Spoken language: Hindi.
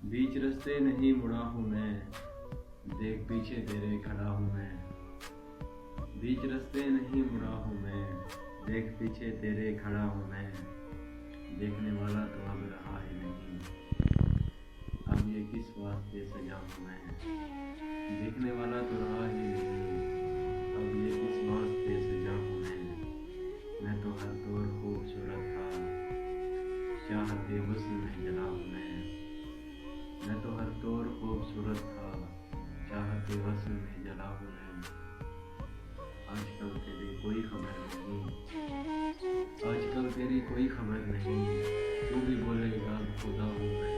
बीच रास्ते नहीं मुड़ा हूँ मैं, देख पीछे तेरे खड़ा हूँ मैं। बीच रास्ते नहीं मुड़ा हूँ मैं, देख पीछे तेरे खड़ा हूँ मैं। देखने वाला तो अब रहा ही नहीं, अब ये किस वास्ते सजा हूँ मैं। देखने वाला तो रहा ही नहीं, अब ये किस वास्ते सजा हूँ मैं। मैं तो हर दौर खूबसूरत था, चाहते हुस्न में जला हूँ मैं तो हर दौर खूबसूरत था, चाहते हुस्न में जला हूँ मैं। आजकल तेरी कोई खबर नहीं, आजकल तेरी कोई खबर नहीं, तू भी बोलेगा खुदा हूँ मैं।